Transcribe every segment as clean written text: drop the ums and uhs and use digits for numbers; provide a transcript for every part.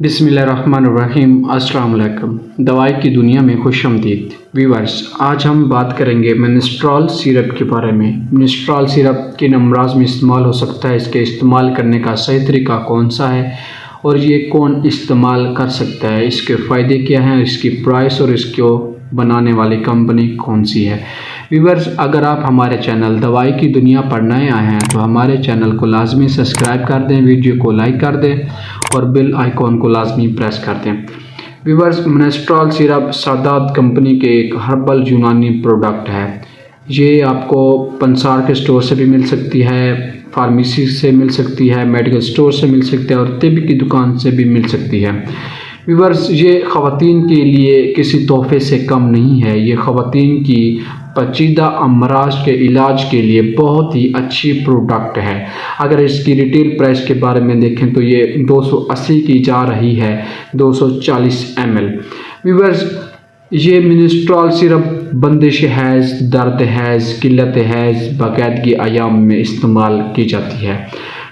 बिस्मिल्लाहिर्रहमानिर्रहीम। अस्सलाम वालेकुम। दवाई की दुनिया में खुश आमदीद व्यूअर्स। आज हम बात करेंगे मिनिस्ट्रॉल सिरप के बारे में। मिनिस्ट्रॉल सिरप किन अमराज में इस्तेमाल हो सकता है, इसके इस्तेमाल करने का सही तरीका कौन सा है और ये कौन इस्तेमाल कर सकता है, इसके फ़ायदे क्या हैं, इसकी प्राइस और इसको बनाने वाली कंपनी कौन सी है। व्यूअर्स, अगर आप हमारे चैनल दवाई की दुनिया पर नए आए हैं तो हमारे चैनल को लाजमी सब्सक्राइब कर दें, वीडियो को लाइक कर दें और बेल आइकॉन को लाजमी प्रेस कर दें। व्यूअर्स, मिनिस्ट्रॉल सिरप सादात कंपनी के एक हर्बल यूनानी प्रोडक्ट है। ये आपको पंसार के स्टोर से भी मिल सकती है, फार्मेसी से मिल सकती है, मेडिकल स्टोर से मिल सकती है और तिब की दुकान से भी मिल सकती है। व्यूअर्स, ये ख़वातीन के लिए किसी तोहफे से कम नहीं है। ये ख़वातीन की पेचीदा अमराज के इलाज के लिए बहुत ही अच्छी प्रोडक्ट है। अगर इसकी रिटेल प्राइस के बारे में देखें तो ये 280 की जा रही है, 240 ml। व्यूअर्स, ये मिनिस्ट्रॉल सिरप बंदिश हैज़, दर्द हैज़, किल्लत हैज़, बाकायदगी आयाम में इस्तेमाल की जाती है।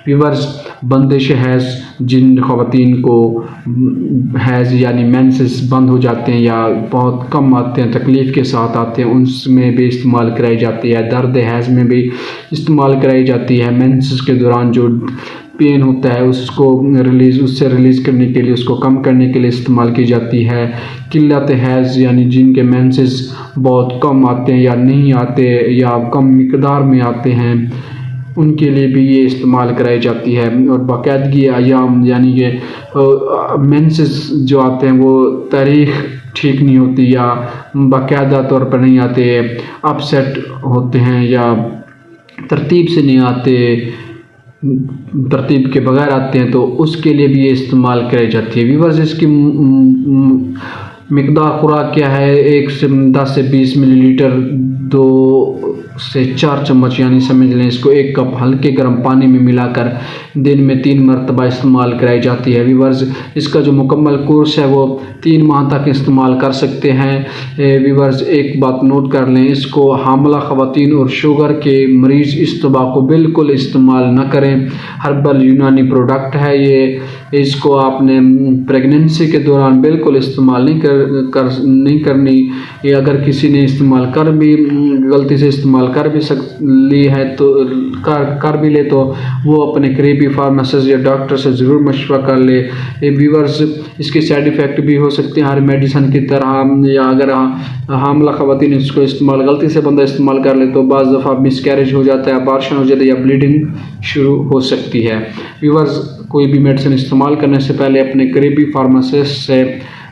व्यूअर्स, बंदिश हैज़, जिन ख़वातीन को हैज़ यानी मेंसेस बंद हो जाते हैं या बहुत कम आते हैं, तकलीफ़ के साथ आते हैं, उसमें भी इस्तेमाल कराई जाती है। दर्द हैज़ में भी इस्तेमाल कराई जाती है। मेंसेस के दौरान जो पेन होता है उससे रिलीज़ करने के लिए, उसको कम करने के लिए इस्तेमाल की जाती है। किल्लत हैज़ यानी जिनके मेंसेस बहुत कम आते हैं या नहीं आते या कम मिकदार में आते हैं, उनके लिए भी ये इस्तेमाल कराई जाती है। और बाकायदगी आयाम यानी कि मेंसेस जो आते हैं वो तारीख़ ठीक नहीं होती या बाकायदा तौर पर नहीं आते, अपसेट होते हैं या तरतीब से नहीं आते, तरतीब के बगैर आते हैं, तो उसके लिए भी ये इस्तेमाल कराई जाती है। व्यूअर्स, इसकी मिकदार खुराक क्या है? 1 से 10 से 20 मिलीलीटर, 2 से 4 चम्मच यानी समझ लें इसको 1 कप हल्के गर्म पानी में मिलाकर दिन में 3 मरतबा इस्तेमाल कराई जाती है। व्यूअर्स, इसका जो मुकम्मल कोर्स है वो 3 माह तक इस्तेमाल कर सकते हैं। व्यूअर्स, एक बात नोट कर लें, इसको हामला ख़वातीन और शुगर के मरीज़ इस दवा को बिल्कुल इस्तेमाल न करें। हर्बल यूनानी प्रोडक्ट है ये, इसको आपने प्रेगनेंसी के दौरान बिल्कुल इस्तेमाल नहीं करनी। ये अगर किसी ने इस्तेमाल कर भी गलती से इस्तेमाल कर भी ली है तो कर भी ले तो वो अपने करीबी फार्मासिस्ट या डॉक्टर से ज़रूर मशवरा कर ले। व्यूअर्स, इसके साइड इफ़ेक्ट भी हो सकते हैं हर मेडिसिन की तरह, या अगर हामला ख़वातीन इसको इस्तेमाल गलती से बंदा इस्तेमाल कर ले तो बाज़ दफ़ा मिसकैरेज हो जाता है, अबॉर्शन हो जाता है या ब्लीडिंग शुरू हो सकती है। व्यूअर्स, कोई भी मेडिसिन इस्तेमाल करने से पहले अपने करीबी फार्मासिस्ट से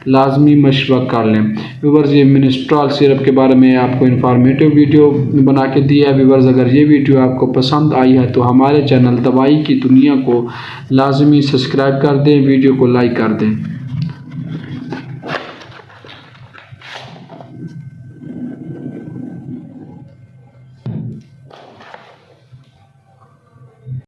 लाजमी मशवरा कर लें। व्यूअर्स, ये मिनिस्ट्रॉल सिरप के बारे में आपको इन्फॉर्मेटिव वीडियो बना के दिया है। व्यूअर्स, अगर ये वीडियो आपको पसंद आई है तो हमारे चैनल दवाई की दुनिया को लाजमी सब्सक्राइब कर दें, वीडियो को लाइक कर दें।